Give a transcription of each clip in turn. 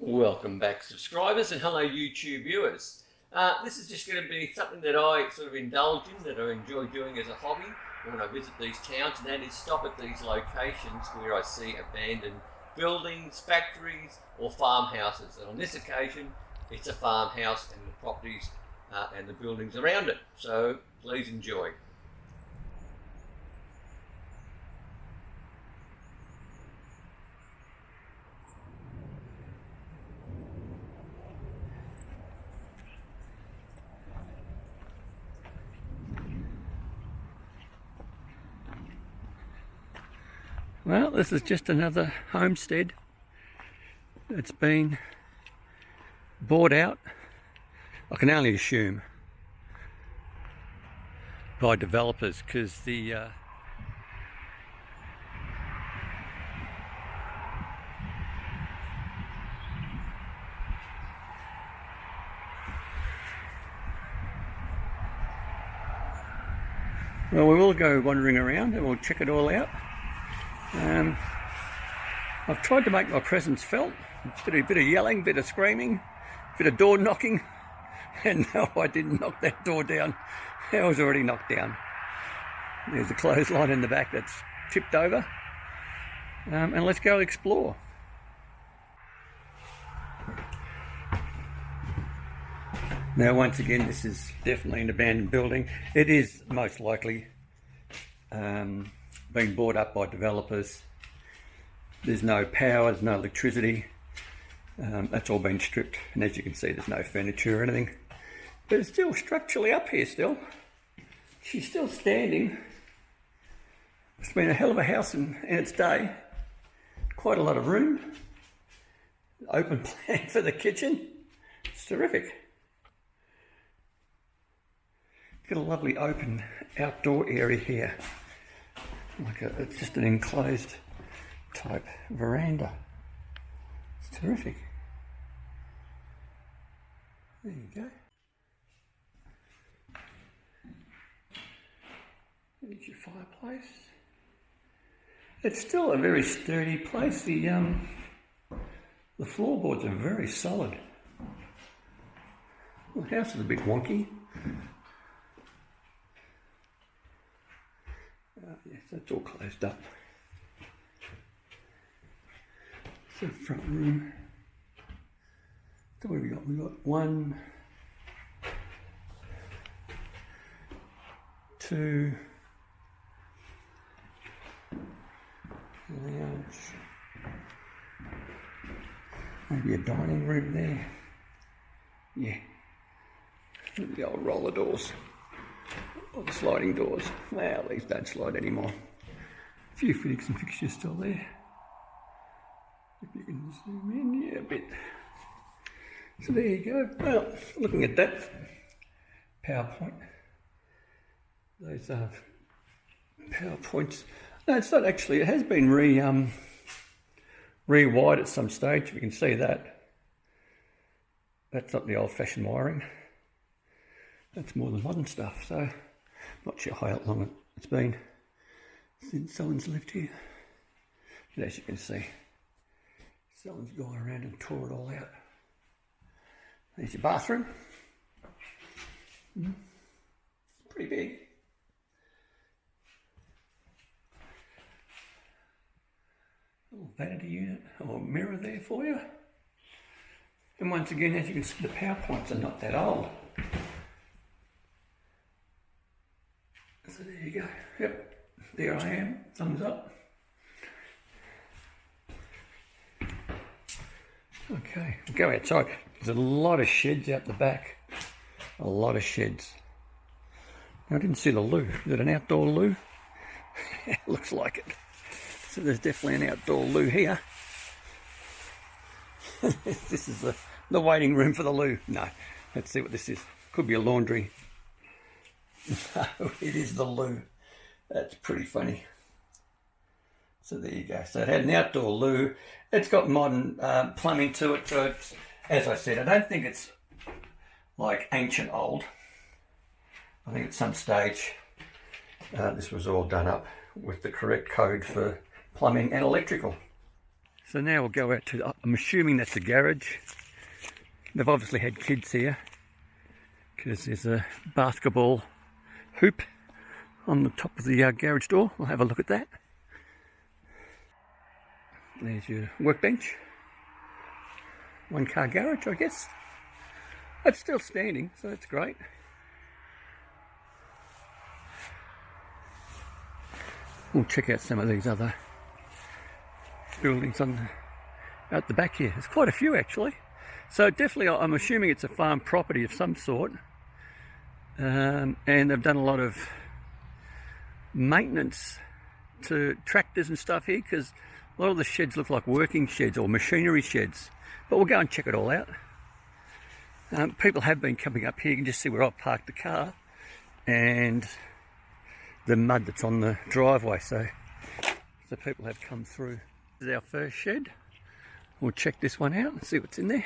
Welcome back, subscribers, and hello YouTube viewers. This is just going to be something that I sort of indulge in, that I enjoy doing as a hobby when I visit these towns, and that is stop at these locations where I see abandoned buildings, factories or farmhouses. And on this occasion it's a farmhouse and the properties and the buildings around it, so please enjoy. Well, this is just another homestead that's been bought out, I can only assume, by developers, because the well, we will go wandering around and we'll check it all out. I've tried to make my presence felt, a bit of yelling, bit of screaming, bit of door knocking, and no, I didn't knock that door down. It was already knocked down. There's a clothesline in the back that's tipped over, and let's go explore. Now, once again, this is definitely an abandoned building. It is most likely being bought up by developers. There's no power, there's no electricity. That's all been stripped, and as you can see, there's no furniture or anything. But it's still structurally up here still. She's still standing. It's been a hell of a house in its day. Quite a lot of room. Open plan for the kitchen. It's terrific. Got a lovely open outdoor area here. It's just an enclosed type veranda. It's terrific. There you go. There's your fireplace. It's still a very sturdy place. The floorboards are very solid. The house is a bit wonky. Yes, that's all closed up. So front room. So what have we got? We've got 1, 2, lounge, maybe a dining room there. Yeah, the old roller doors. Or the sliding doors. Well, these don't slide anymore. A few fittings and fixtures still there. If you can zoom in, yeah, a bit. So there you go. Well, looking at that PowerPoint, those PowerPoints. No, it's not actually. It has been rewired at some stage. You can see that. That's not the old-fashioned wiring. That's more the modern stuff. So. Not sure how long it's been since someone's lived here. But as you can see, someone's gone around and tore it all out. There's your bathroom. Pretty big. Little vanity unit or mirror there for you. And once again, as you can see, the PowerPoints are not that old. So there you go. Yep, there I am. Thumbs up. Okay, go outside. There's a lot of sheds out the back. A lot of sheds. I didn't see the loo. Is it an outdoor loo? It looks like it. So there's definitely an outdoor loo here. This is the waiting room for the loo. No, let's see what this is. Could be a laundry. No, it is the loo. That's pretty funny. So there you go. So it had an outdoor loo. It's got modern plumbing to it. So it's, as I said, I don't think it's like ancient old. I think at some stage this was all done up with the correct code for plumbing and electrical. So now we'll go out to, I'm assuming that's the garage. They've obviously had kids here because there's a basketball hoop on the top of the garage door. We'll have a look at that. There's your workbench. One car garage, I guess. It's still standing, so that's great. We'll check out some of these other buildings out the back here. There's quite a few actually. So definitely I'm assuming it's a farm property of some sort. And they've done a lot of maintenance to tractors and stuff here, because a lot of the sheds look like working sheds or machinery sheds. But we'll go and check it all out. People have been coming up here. You can just see where I've parked the car and the mud that's on the driveway. So people have come through. This is our first shed. We'll check this one out and see what's in there.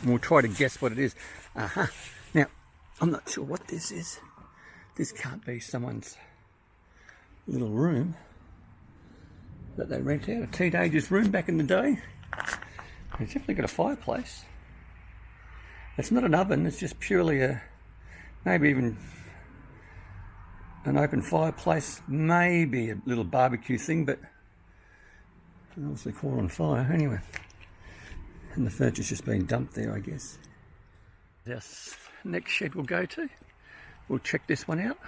And we'll try to guess what it is. Now, I'm not sure what this is. This can't be someone's little room that they rent out, a teenager's room back in the day. It's definitely got a fireplace. It's not an oven, it's just purely a, maybe even an open fireplace, maybe a little barbecue thing, but obviously caught on fire anyway. And the furniture's just been dumped there, I guess. This next shed we'll go to. We'll check this one out.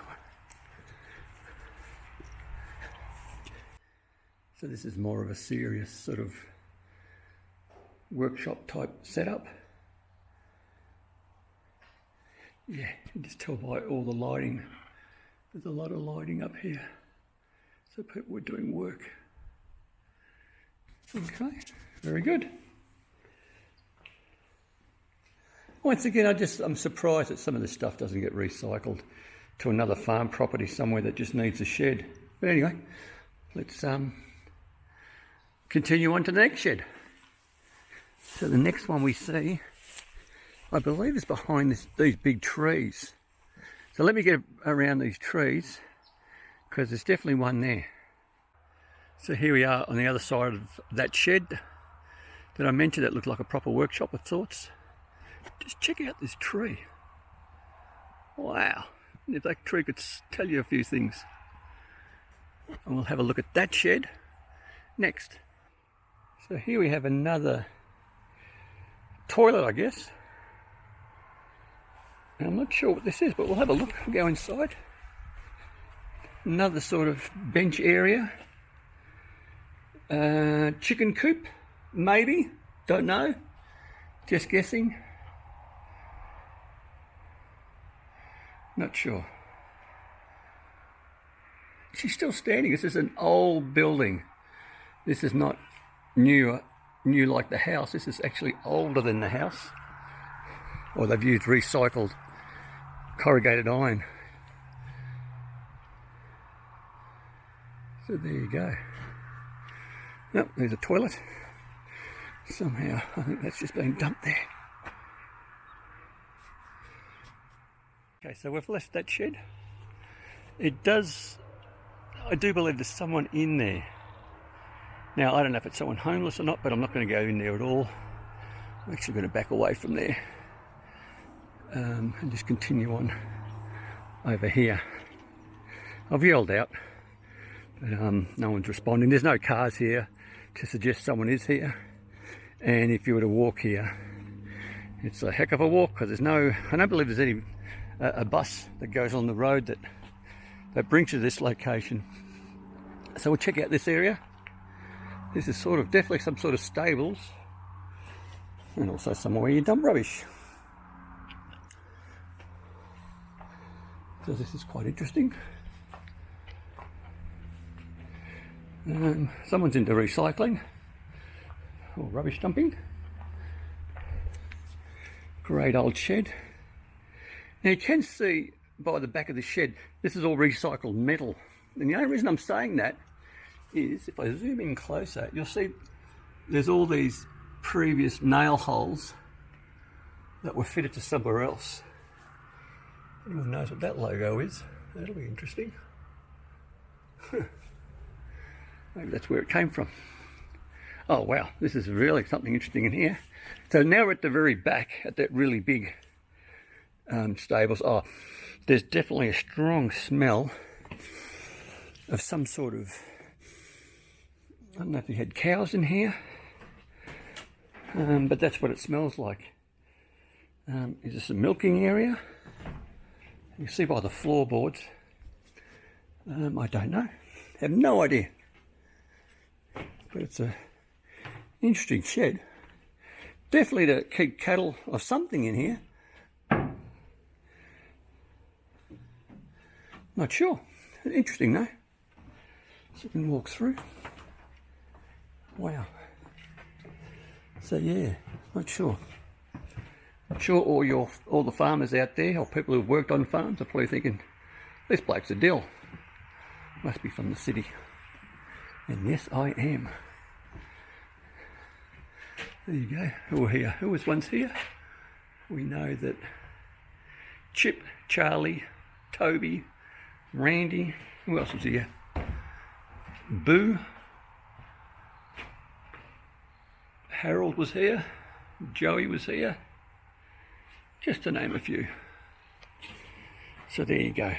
So this is more of a serious sort of workshop type setup. Yeah, you can just tell by all the lighting. There's a lot of lighting up here. So people were doing work. Okay, very good. Once again, I'm surprised that some of this stuff doesn't get recycled to another farm property somewhere that just needs a shed. But anyway, let's continue on to the next shed. So the next one we see, I believe, is behind these big trees. So let me get around these trees, because there's definitely one there. So here we are on the other side of that shed that I mentioned that looked like a proper workshop of sorts. Just check out this tree. Wow. If that tree could tell you a few things. And we'll have a look at that shed next. So here we have another toilet, I guess. And I'm not sure what this is, but we'll have a look. We'll go inside. Another sort of bench area. Chicken coop, maybe. Don't know. Just guessing. Not sure. She's still standing. This is an old building. This is not new like the house. This is actually older than the house. Or they've used recycled corrugated iron. So there you go. Nope, there's a toilet. Somehow, I think that's just been dumped there. Okay, so we've left that shed. I do believe there's someone in there. Now, I don't know if it's someone homeless or not, but I'm not going to go in there at all. I'm actually going to back away from there and just continue on over here. I've yelled out, but no one's responding. There's no cars here to suggest someone is here. And if you were to walk here, it's a heck of a walk, because I don't believe there's any a bus that goes on the road that brings you to this location. So we'll check out this area. This is definitely some sort of stables, and also somewhere where you dump rubbish. So this is quite interesting. Someone's into recycling or rubbish dumping. Great old shed. Now you can see by the back of the shed, this is all recycled metal. And the only reason I'm saying that is, if I zoom in closer, you'll see there's all these previous nail holes that were fitted to somewhere else. Anyone knows what that logo is? That'll be interesting. Maybe that's where it came from. Oh wow, this is really something interesting in here. So now we're at the very back, at that really big stables. Oh, there's definitely a strong smell of some sort of, I don't know if you had cows in here, but that's what it smells like. Is this a milking area? You can see by the floorboards. I don't know. Have no idea. But it's a interesting shed. Definitely to keep cattle or something in here. Not sure. Interesting though. So we can walk through. Wow. So yeah, not sure. I'm sure all the farmers out there, or people who've worked on farms, are probably thinking, this bloke's a dill. Must be from the city. And yes, I am. There you go. Who are here? Who was once here? We know that Chip, Charlie, Toby, Randy, who else was here? Boo, Harold was here, Joey was here, just to name a few. So there you go.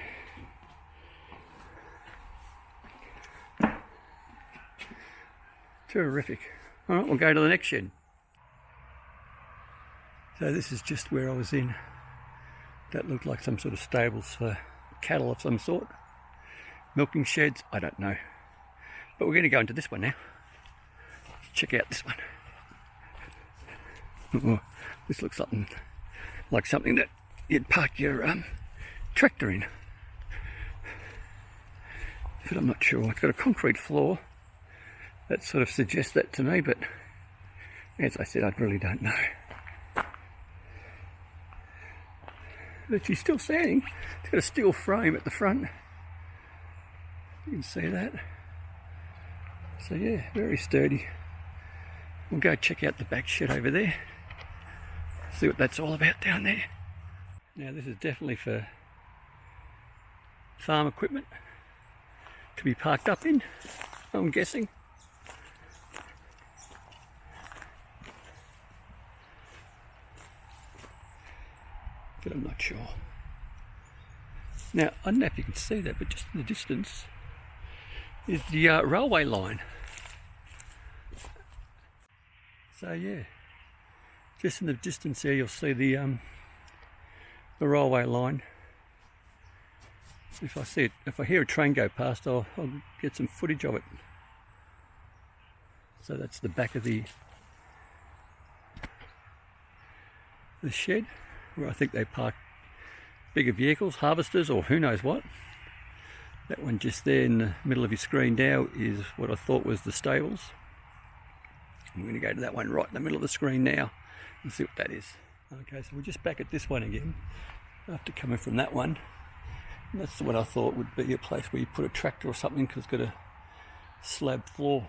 Terrific. All right, we'll go to the next shed. So this is just where I was in. That looked like some sort of stables for cattle of some sort. Milking sheds, I don't know. But we're going to go into this one now. Check out this one. Oh, this looks something like something that you'd park your tractor in. But I'm not sure. It's got a concrete floor. That sort of suggests that to me, but as I said, I really don't know. But she's still standing. It's got a steel frame at the front. You can see that. So yeah, very sturdy. We'll go check out the back shed over there. See what that's all about down there. Now this is definitely for farm equipment to be parked up in, I'm guessing. But I'm not sure. Now, I don't know if you can see that, but just in the distance is the railway line. So yeah, just in the distance there you'll see the railway line. If I see it, if I hear a train go past, I'll get some footage of it. So that's the back of the shed, where I think they park bigger vehicles, harvesters or who knows what. That one just there in the middle of your screen now is what I thought was the stables. I'm going to go to that one right in the middle of the screen now and see what that is. Okay, so we're just back at this one again after coming from that one. And that's what I thought would be a place where you put a tractor or something, because it's got a slab floor.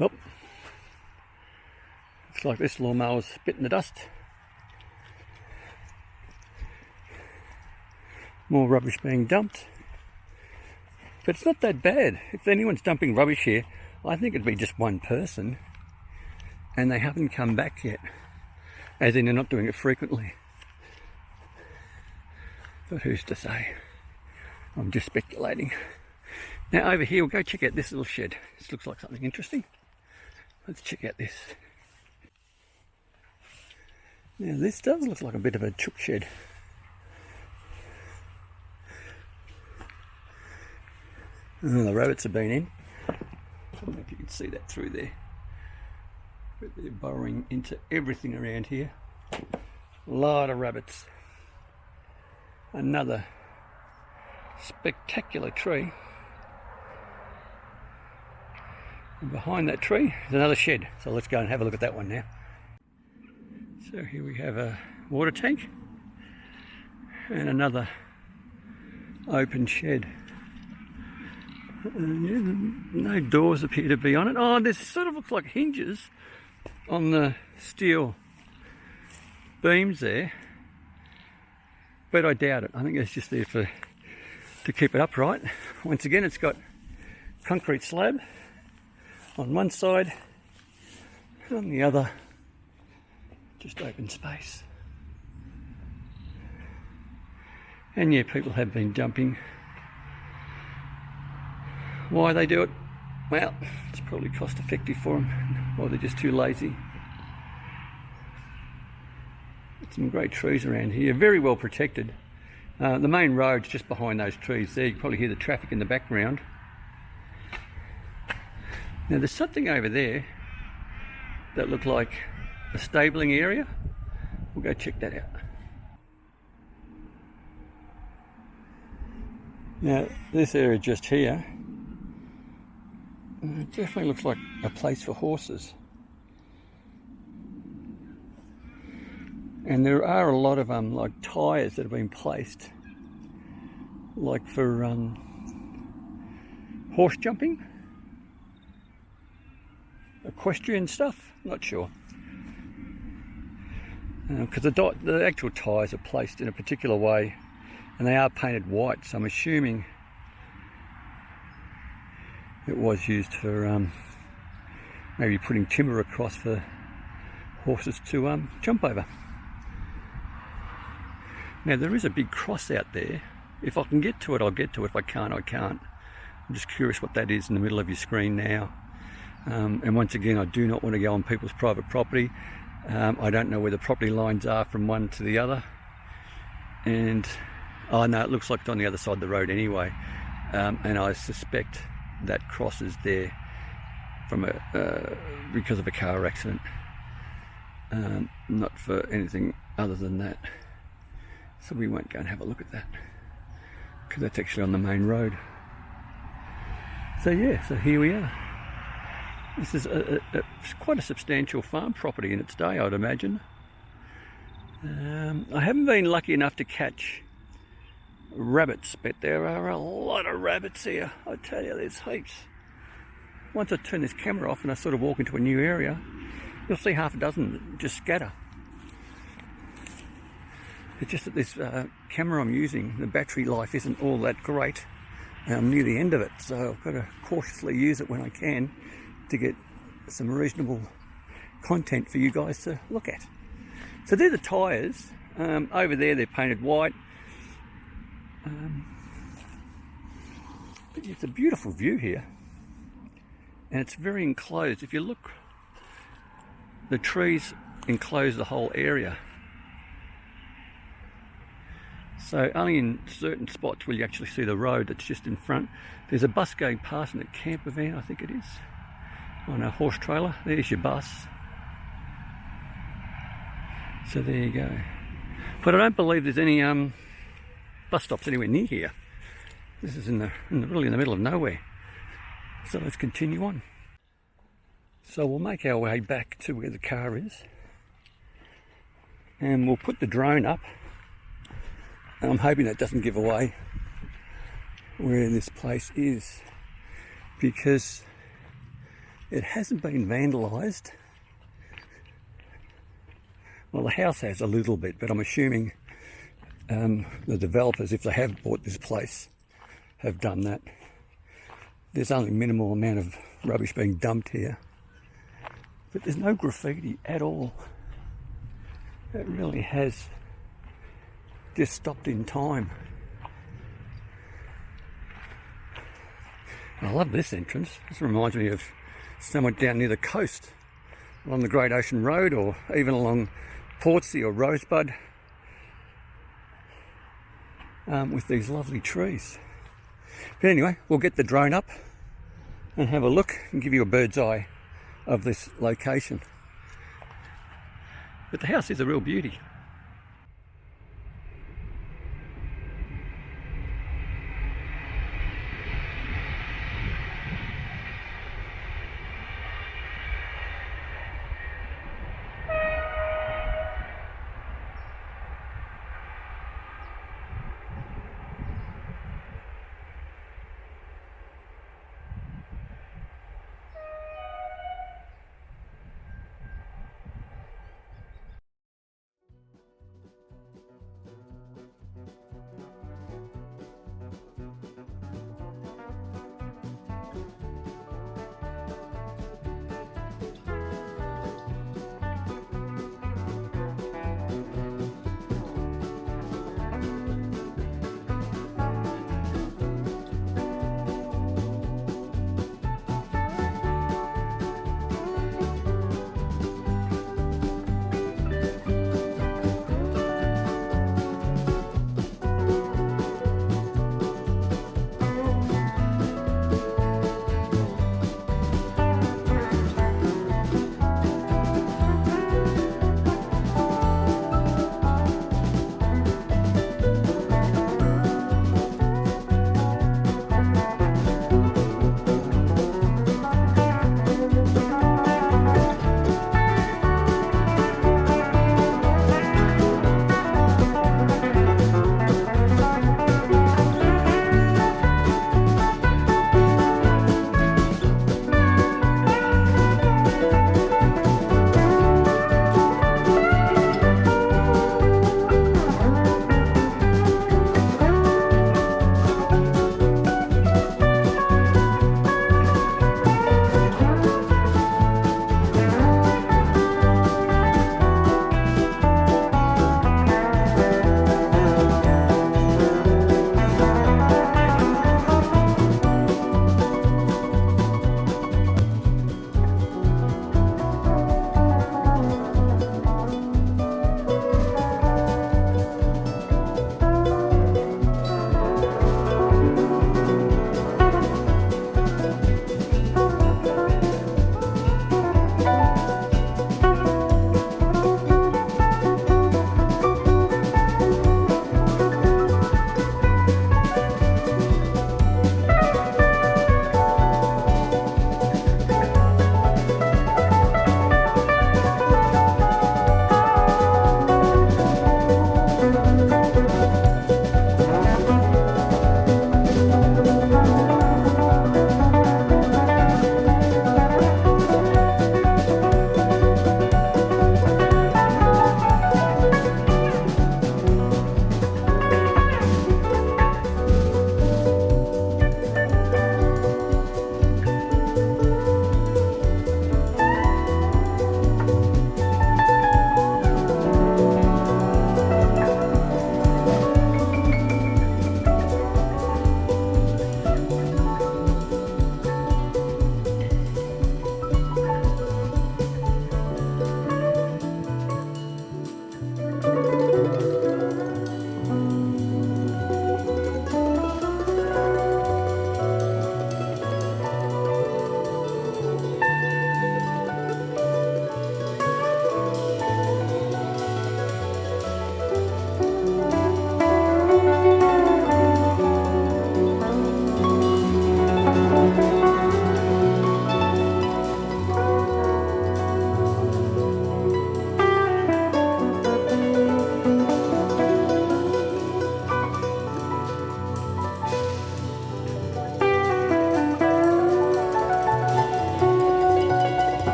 Oh, looks like this lawnmower's spitting the dust. More rubbish being dumped. But it's not that bad. If anyone's dumping rubbish here, I think it'd be just one person. And they haven't come back yet. As in, they're not doing it frequently. But who's to say? I'm just speculating. Now over here, we'll go check out this little shed. This looks like something interesting. Let's check out this. Now this does look like a bit of a chook shed. Oh, the rabbits have been in. I don't know if you can see that through there. But they're burrowing into everything around here. A lot of rabbits. Another spectacular tree. And behind that tree is another shed. So let's go and have a look at that one now. So here we have a water tank and another open shed. Yeah, no doors appear to be on it. Oh, this sort of looks like hinges on the steel beams there, but I doubt it. I think it's just there to keep it upright. Once again, it's got concrete slab on one side, and on the other, just open space. And yeah, people have been dumping. Why they do it? Well, it's probably cost effective for them, or they're just too lazy. Some great trees around here, very well protected. The main road's just behind those trees there. You can probably hear the traffic in the background. Now there's something over there that looked like a stabling area. We'll go check that out. Now this area just here, it definitely looks like a place for horses. And there are a lot of like tyres that have been placed, like for horse jumping, equestrian stuff. Not sure, because the actual tyres are placed in a particular way, and they are painted white. So I'm assuming it was used for maybe putting timber across for horses to jump over. Now there is a big cross out there. If I can get to it, I'll get to it. If I can't, I can't. I'm just curious what that is in the middle of your screen now. And once again, I do not want to go on people's private property. I don't know where the property lines are from one to the other. And, oh no, it looks like it's on the other side of the road anyway. And I suspect that cross is there from because of a car accident. Not for anything other than that. So we won't go and have a look at that, because that's actually on the main road. So yeah, so here we are. This is quite a substantial farm property in its day, I'd imagine. I haven't been lucky enough to catch rabbits, but there are a lot of rabbits here. I tell you, there's heaps. Once I turn this camera off and I sort of walk into a new area, you'll see half a dozen just scatter. It's just that this camera I'm using, the battery life isn't all that great. I'm near the end of it, so I've got to cautiously use it when I can to get some reasonable content for you guys to look at. So they're the tyres. Over there they're painted white. But it's a beautiful view here, and it's very enclosed. If you look, the trees enclose the whole area. So only in certain spots will you actually see the road that's just in front. There's a bus going past in a camper van, I think it is, on a horse trailer. There's your bus. So there you go. But I don't believe there's any bus stops anywhere near here. This is really in the middle of nowhere. So let's continue on. So we'll make our way back to where the car is, and we'll put the drone up. And I'm hoping that doesn't give away where this place is, because it hasn't been vandalised. Well, the house has a little bit, but I'm assuming the developers, if they have bought this place, have done that. There's only minimal amount of rubbish being dumped here, but there's no graffiti at all. It really has just stopped in time. I love this entrance. This reminds me of somewhere down near the coast, along the Great Ocean Road, or even along Portsea or Rosebud, with these lovely trees. But anyway, we'll get the drone up and have a look and give you a bird's eye of this location. But the house is a real beauty.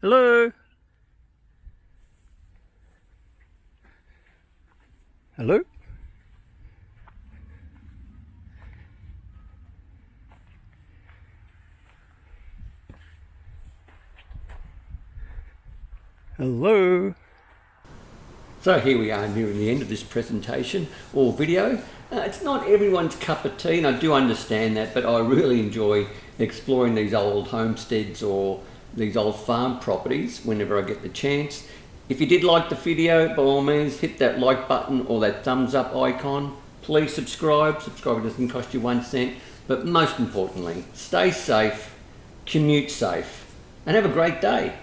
Hello? Hello? Hello? So here we are nearing the end of this presentation or video. It's not everyone's cup of tea, and I do understand that, but I really enjoy exploring these old homesteads or these old farm properties whenever I get the chance. If you did like the video, by all means hit that like button or that thumbs up icon. Please subscribe. Subscribing doesn't cost you 1 cent. But most importantly, stay safe, commute safe, and have a great day.